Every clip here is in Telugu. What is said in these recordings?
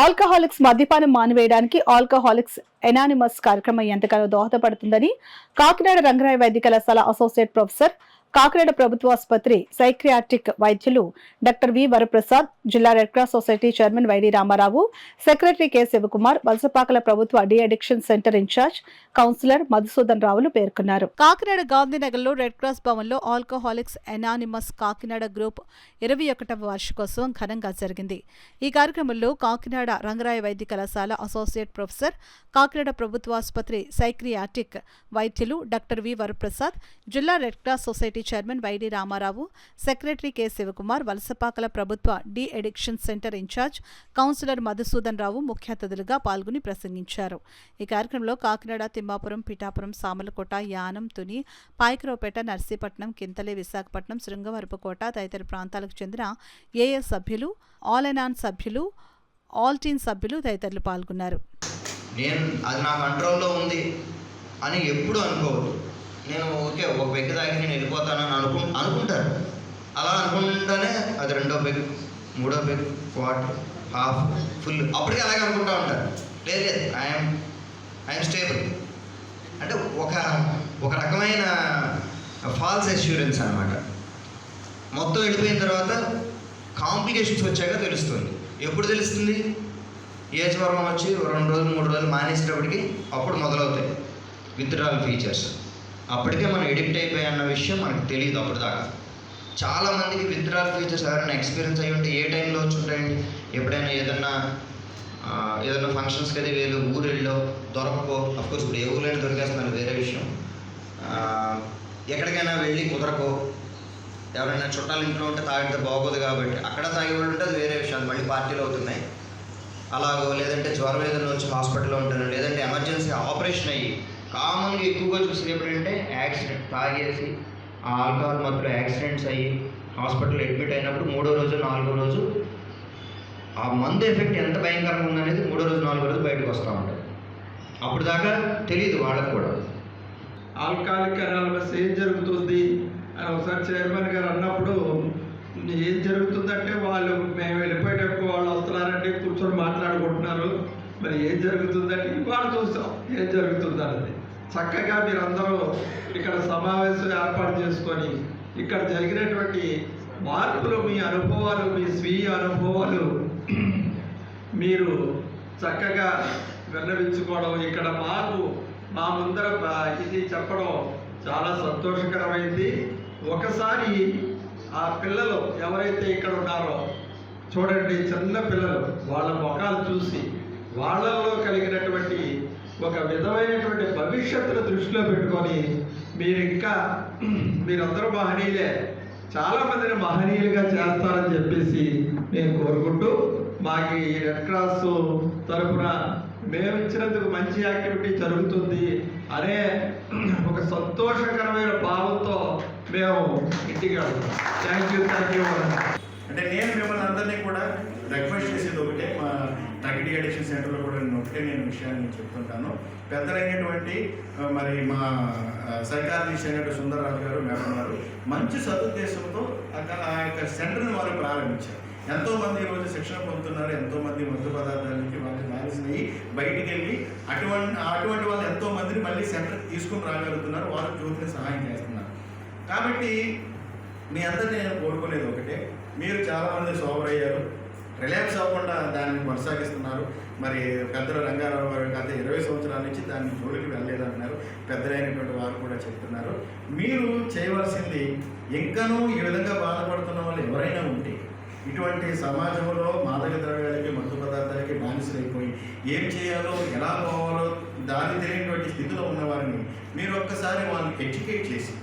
ఆల్కహాలిక్స్ మద్యపానం మానివేయడానికి ఆల్కహాలిక్స్ ఎనానిమస్ కార్యక్రమం ఎంతగానో దోహదపడుతుందని కాకినాడ రంగరాయ వైద్య కళాశాల అసోసియేట్ ప్రొఫెసర్, కాకినాడ ప్రభుత్వ ఆసుపత్రి సైక్రియాట్రిక్ వైద్యులు డాక్టర్ వి వరప్రసాద్, జిల్లా red cross society chairman YD Ramarao, secretary K Sivakumar, వలసపాకల ప్రభుత్వ de addiction centre incharge counsellor Madhusudan రావులు పేర్కొన్నారు. కాకినాడ గాంధీనగర్లో రెడ్ క్రాస్ భవన్లో ఆల్కహాలిక్స్ ఎనానిమస్ కాకినాడ గ్రూప్ 21వ వార్షికోత్సవం ఘనంగా జరిగింది. ఈ కార్యక్రమంలో కాకినాడ రంగరాయ వైద్య కళాశాల అసోసియేట్ ప్రొఫెసర్, కాకినాడ ప్రభుత్వ ఆసుపత్రి సైక్రియాట్రిక్ వైద్యులు డాక్టర్ వి వరప్రసాద్, జిల్లా red cross society chairman YD Ramarao, secretary K Sivakumar, వలసపాకల ప్రభుత్వ de addiction centre incharge counsellor Madhusudan Rao ముఖ్య అతిథులుగా పాల్గొని ప్రసంగించారు. ఈ కార్యక్రమంలో కాకినాడ, తిమ్మాపురం, పిఠాపురం, సామర్లకోట, యానం, తుని, పాయకరావుపేట, నర్సీపట్నం, కింతలే, విశాఖపట్నం, శృంగవరపుకోట తదితర ప్రాంతాలకు చెందిన ఏఎస్ సభ్యులు, ఆల్ ఎనాన్ సభ్యులు, ఆల్ టీన్ సభ్యులు తదితరులు పాల్గొన్నారు. అది నా కంట్రోల్లో ఉంది అని ఎప్పుడు అనుకోవద్దు. నేను ఓకే ఒక పెగ్ తాగి నేను వెళ్ళిపోతానని అనుకుంటారు. అలా అనుకుంటానే అది రెండో పెగ్, మూడో పెగ్, క్వార్టర్, హాఫ్, ఫుల్, అప్పటికే అలాగే అనుకుంటూ ఉంటారు. లేదు ఐఎమ్ స్టేబుల్ అంటే ఒక రకమైన ఫాల్స్ అష్యూరెన్స్ అనమాట. మొత్తం వెళ్ళిపోయిన తర్వాత కాంప్లికేషన్స్ వచ్చాక తెలుస్తుంది. ఎప్పుడు తెలుస్తుంది? ఏజ్ వర్గం వచ్చి 2 రోజులు 3 రోజులు మానేసేటప్పటికి అప్పుడు మొదలవుతాయి విత్డ్రాల్ ఫీచర్స్. అప్పటికే మనం ఎడిక్ట్ అయిపోయి అన్న విషయం మనకు తెలియదు అప్పటిదాకా. చాలామందికి విత్డ్రాల్ ఫీచర్స్ ఎవరైనా ఎక్స్పీరియన్స్ అయ్యి ఉంటే ఏ టైంలో వచ్చి ఉంటాయండి? ఎప్పుడైనా ఏదన్నా ఫంక్షన్స్కి అది వీళ్ళు ఊరు వెళ్ళో దొరకకో, అఫ్కోర్స్ ఇప్పుడు ఏ ఊళ్ళైనా దొరికేస్తున్నారు వేరే విషయం. ఎక్కడికైనా వెళ్ళి కుదరకో, ఎవరైనా చుట్టాలు ఇంట్లో ఉంటే తాగితే బాగోదు కాబట్టి అక్కడ తాగేవాళ్ళు ఉంటే అది వేరే విషయాలు, మళ్ళీ పార్టీలు అవుతున్నాయి. అలాగో లేదంటే జ్వరం ఏదైనా వచ్చి హాస్పిటల్లో ఉంటాను, లేదంటే ఎమర్జెన్సీ ఆపరేషన్ అయ్యి కామన్గా ఎక్కువగా చూసేది ఎప్పుడంటే యాక్సిడెంట్, తాగేసి ఆ ఆల్కహాల్ మధ్యలో యాక్సిడెంట్స్ అయ్యి హాస్పిటల్ అడ్మిట్ అయినప్పుడు 3వ రోజు 4వ రోజు ఆ మందు ఎఫెక్ట్ ఎంత భయంకరంగా ఉందనేది 3వ రోజు 4వ రోజు బయటకు వస్తూ ఉంటుంది. అప్పుడు దాకా తెలియదు వాళ్ళకు కూడా. ఆల్కహాలిక్ ఎనానిమస్ ఏం జరుగుతుంది అని ఒకసారి చైర్మన్ గారు అన్నప్పుడు, ఏం జరుగుతుందంటే మేము వెళ్ళిపోయేటప్పుడు వాళ్ళు వస్తున్నారంటే కూర్చొని మాట్లాడుకుంటున్నారు. మరి ఏం జరుగుతుందంటే ఇవాళ చూసాం ఏం జరుగుతుందన్నది. చక్కగా మీరందరూ ఇక్కడ సమావేశం ఏర్పాటు చేసుకొని ఇక్కడ జరిగినటువంటి మార్పులు, మీ అనుభవాలు, మీ స్వీయ అనుభవాలు మీరు చక్కగా విన్నవించుకోవడం, ఇక్కడ మా ముందర ఇది చెప్పడం చాలా సంతోషకరమైంది. ఒకసారి ఆ పిల్లలు ఎవరైతే ఇక్కడ ఉన్నారో చూడండి, చిన్న పిల్లలు, వాళ్ళ ముఖాలు చూసి వాళ్ళల్లో కలిగినటువంటి ఒక విధమైనటువంటి భవిష్యత్తును దృష్టిలో పెట్టుకొని మీరందరూ మహనీయులే, చాలామందిని మహనీయులుగా చేస్తారని చెప్పేసి నేను కోరుకుంటూ, మాకు ఈ రెడ్ క్రాస్ తరఫున మేము ఇచ్చినందుకు మంచి యాక్టివిటీ జరుగుతుంది అనే ఒక సంతోషకరమైన భావంతో మేము ఇంటికి వెళ్తాం. Thank you. అంటే నేను మిమ్మల్ని అందరినీ కూడా రిక్వెస్ట్ చేసేది ఒకటే, మా డి అడిక్షన్ సెంటర్లో కూడా ఒకటే నేను విషయాన్ని చెప్తుంటాను. పెద్దలైనటువంటి మరి మా సైకాలజిస్ట్ అయినటువంటి సుందరరాజు గారు, మేడం గారు మంచి సదుద్దేశంతో ఆ యొక్క సెంటర్ని వారు ప్రారంభించారు. ఎంతోమంది ఈరోజు శిక్షణ పొందుతున్నారు, ఎంతోమంది మత్తు పదార్థాల నుంచి వాళ్ళకి మ్యారేజ్ అయ్యి బయటికి వెళ్ళి అటువంటి వాళ్ళు ఎంతోమందిని మళ్ళీ సెంటర్కి తీసుకుని రాగలుగుతున్నారు, వారు జ్యోతిని సహాయం చేస్తున్నారు. కాబట్టి మీ అందరినీ నేను కోరుకునేది ఒకటే, మీరు చాలామంది సోబర్ అయ్యారు, రిలాక్స్ అవ్వకుండా దాన్ని కొనసాగిస్తున్నారు. మరి పెద్దల రంగారావు గారు గత 20 సంవత్సరాల నుంచి దాన్ని జోలికి వెళ్ళలేదంటున్నారు, పెద్దలైనటువంటి వారు కూడా చెప్తున్నారు. మీరు చేయవలసింది, ఇంకనూ ఈ విధంగా బాధపడుతున్న వాళ్ళు ఎవరైనా ఉంటే, ఇటువంటి సమాజంలో మాదక ద్రవ్యాలకి, మత్తు పదార్థాలకి బానిసలైపోయి ఏం చేయాలో, ఎలా పోవాలో దాని తెలియనటువంటి స్థితిలో ఉన్నవారిని మీరు ఒక్కసారి వాళ్ళని ఎడ్యుకేట్ చేసి,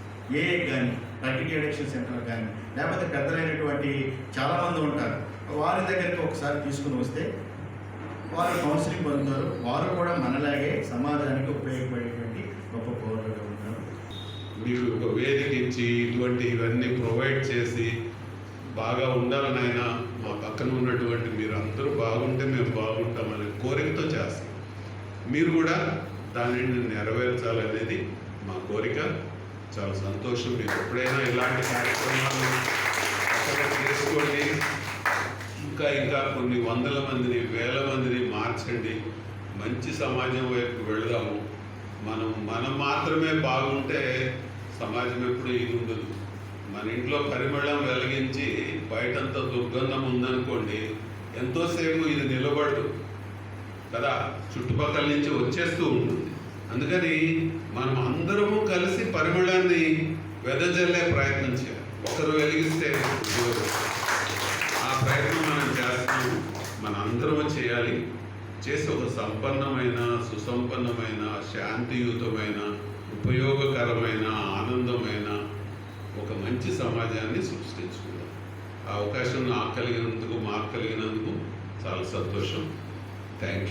ఏ కానీ డి అడిక్షన్ సెంటర్ కానీ లేకపోతే పెద్దలైనటువంటి చాలామంది ఉంటారు, వారి దగ్గరికి ఒకసారి తీసుకుని వస్తే వారు కౌన్సిలింగ్ పొందుతారు. వారు కూడా మనలాగే సమాజానికి ఉపయోగపడేటువంటి గొప్ప పౌరులుగా ఉంటారు. మీరు ఒక వేదిక ఇచ్చి ఇవన్నీ ప్రొవైడ్ చేసి బాగా ఉండాలని ఆయన మా పక్కన ఉన్నటువంటి మీరు అందరూ బాగుంటే మేము బాగుంటామనే కోరికతో చేస్తాం. మీరు కూడా దానిని నెరవేర్చాలనేది మా కోరిక. చాలా సంతోషం. మీరు ఎప్పుడైనా ఇలాంటి కార్యక్రమాలు చేసుకోండి. ఇంకా ఇంకా ఇంకా కొన్ని వందల మందిని, వేల మందిని మార్చండి. మంచి సమాజం వైపు వెళదాము. మనం మాత్రమే బాగుంటే సమాజం ఎప్పుడు ఇది ఉండదు. మన ఇంట్లో పరిమళం వెలిగించి బయటంతా దుర్గంధం ఉందనుకోండి, ఎంతోసేపు ఇది నిలబడదు కదా, చుట్టుపక్కల నుంచి వచ్చేస్తూ ఉంటుంది. అందుకని మనం అందరము కలిసి పరిమళాన్ని వెదజల్లే ప్రయత్నం చేయాలి. ఒకరు వెలిగిస్తే ఉద్యోగం, ఆ ప్రయత్నం మనం చేస్తాము. మన అందరము చేయాలి. చేసి ఒక సంపన్నమైన, సుసంపన్నమైన, శాంతియుతమైన, ఉపయోగకరమైన, ఆనందమైన ఒక మంచి సమాజాన్ని సృష్టించుకుందాం. ఆ అవకాశం నాకు కలిగినందుకు, మాకు కలిగినందుకు చాలా సంతోషం. Thank you.